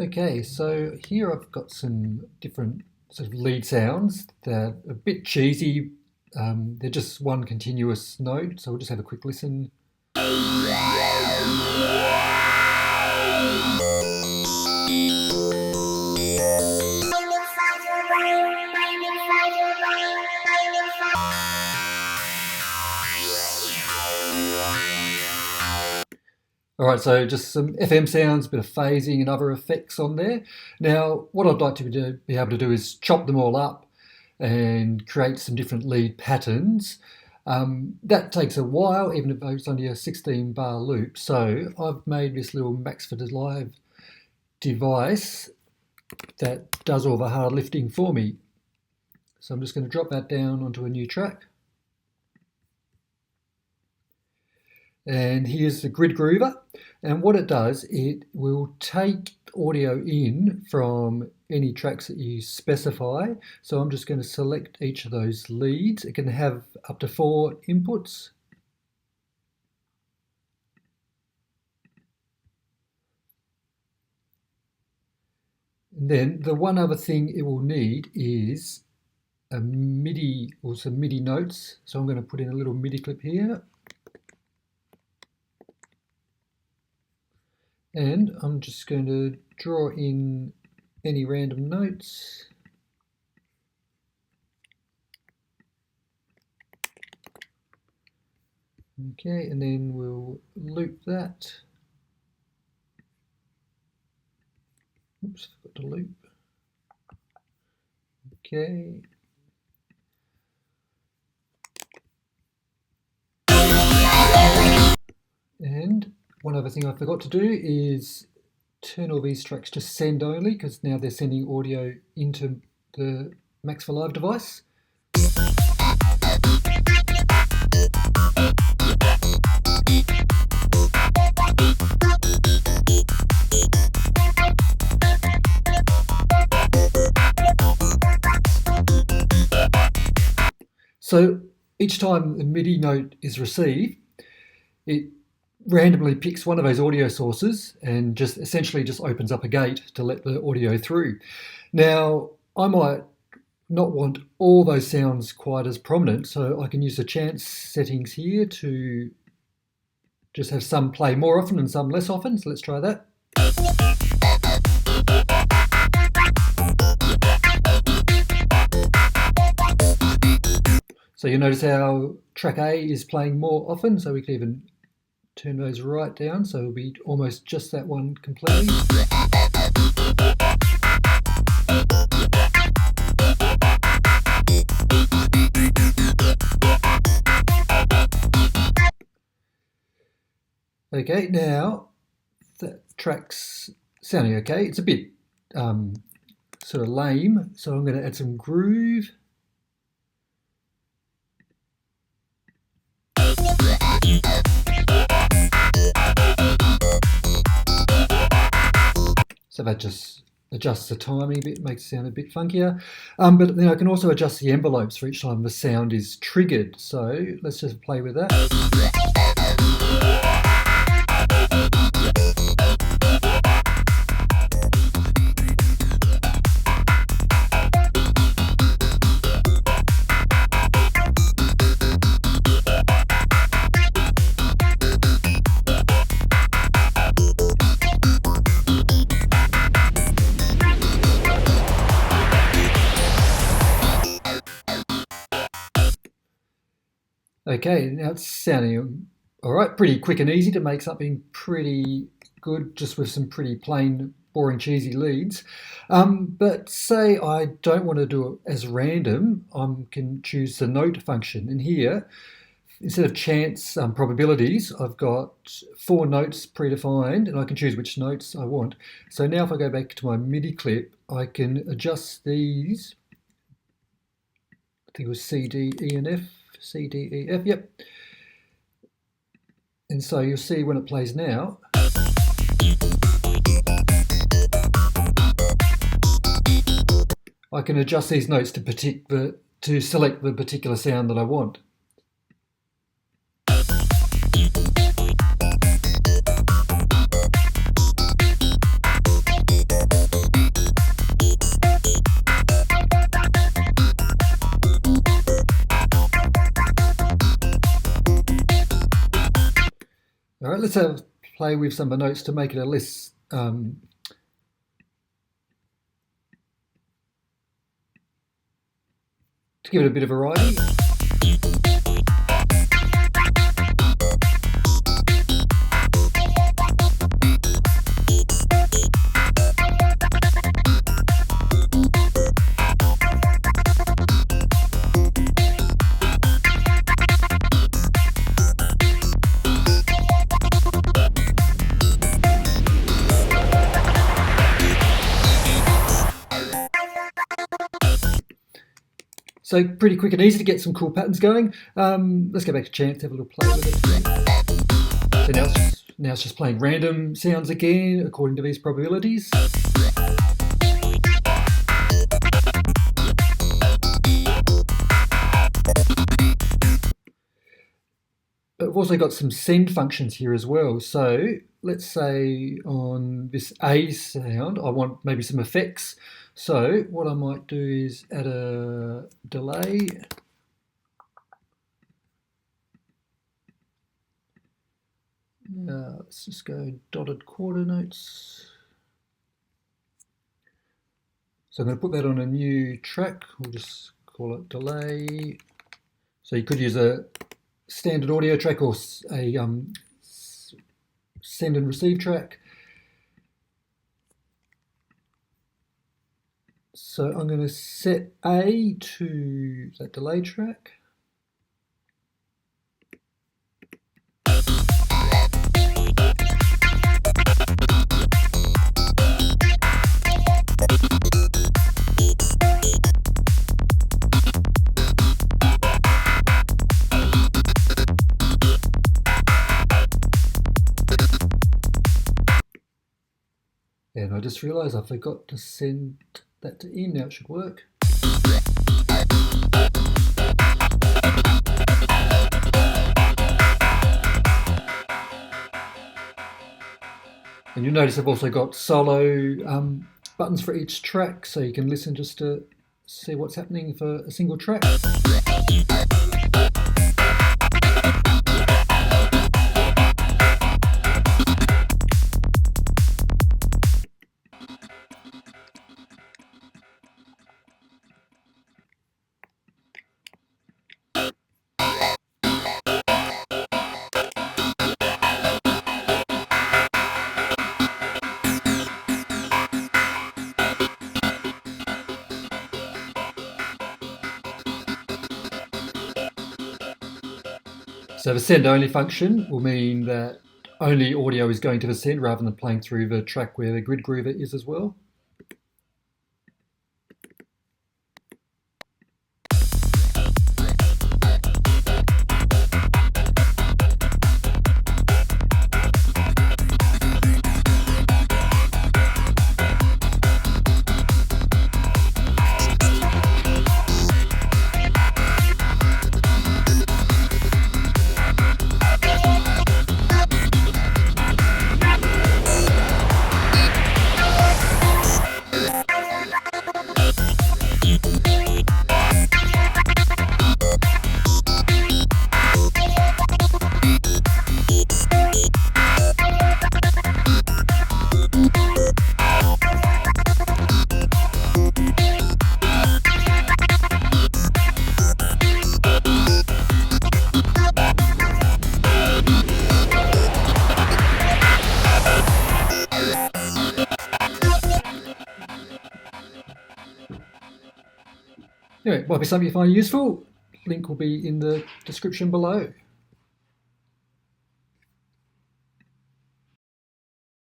Okay, so here I've got some different sort of lead sounds. They're a bit cheesy. They're just one continuous note, so we'll just have a quick listen. All right, so just some FM sounds, a bit of phasing and other effects on there. Now, what I'd like to be able to do is chop them all up and create some different lead patterns. That takes a while, even if it's only a 16-bar loop. So I've made this little Max for Live device that does all the hard lifting for me. So I'm just going to drop that down onto a new track. And here's the GridGroover, and what it does, it will take audio in from any tracks that you specify. So I'm just going to select each of those leads. It can have up to 4 inputs. And then the one other thing it will need is a MIDI, or some MIDI notes. So I'm going to put in a little MIDI clip here. And I'm just going to draw in any random notes. Okay, and then we'll loop that. Oops, forgot to loop. Okay. And one other thing I forgot to do is turn all these tracks to send only, because now they're sending audio into the Max for Live device. So each time the MIDI note is received, it randomly picks one of those audio sources and just essentially just opens up a gate to let the audio through. Now, I might not want all those sounds quite as prominent, so I can use the chance settings here to just have some play more often and some less often. So let's try that. So you notice how track A is playing more often, so we can even turn those right down, so it'll be almost just that one completely. Okay, now that track's sounding okay. It's a bit sort of lame, so I'm going to add some groove. So that just adjusts the timing a bit, makes it sound a bit funkier. But then I can also adjust the envelopes for each time the sound is triggered. So let's just play with that. Okay, now it's sounding all right, pretty quick and easy to make something pretty good just with some pretty plain, boring, cheesy leads. But say I don't want to do it as random, I can choose the note function. And here, instead of chance probabilities, I've got 4 notes predefined, and I can choose which notes I want. So now if I go back to my MIDI clip, I can adjust these. I think it was C, D, E, and F. C, D, E, F, yep. And so you'll see when it plays now. I can adjust these notes to select the particular sound that I want. let's play with some of the notes to make it a less to give it a bit of variety. So pretty quick and easy to get some cool patterns going. Let's go back to Chance, have a little play with it. So now it's just playing random sounds again according to these probabilities. But we've also got some send functions here as well. So let's say on this A sound, I want maybe some effects. So what I might do is add a delay. Let's just go dotted quarter notes. So I'm going to put that on a new track. We'll just call it delay. So you could use a standard audio track or a send and receive track. So I'm going to set A to that delay track. And I just realised I forgot to send that to in. Now it should work. And you'll notice I've also got solo buttons for each track, so you can listen just to see what's happening for a single track. So the send only function will mean that only audio is going to the send rather than playing through the track where the GridGroover is as well. Anyway, might be something you find useful. Link will be in the description below.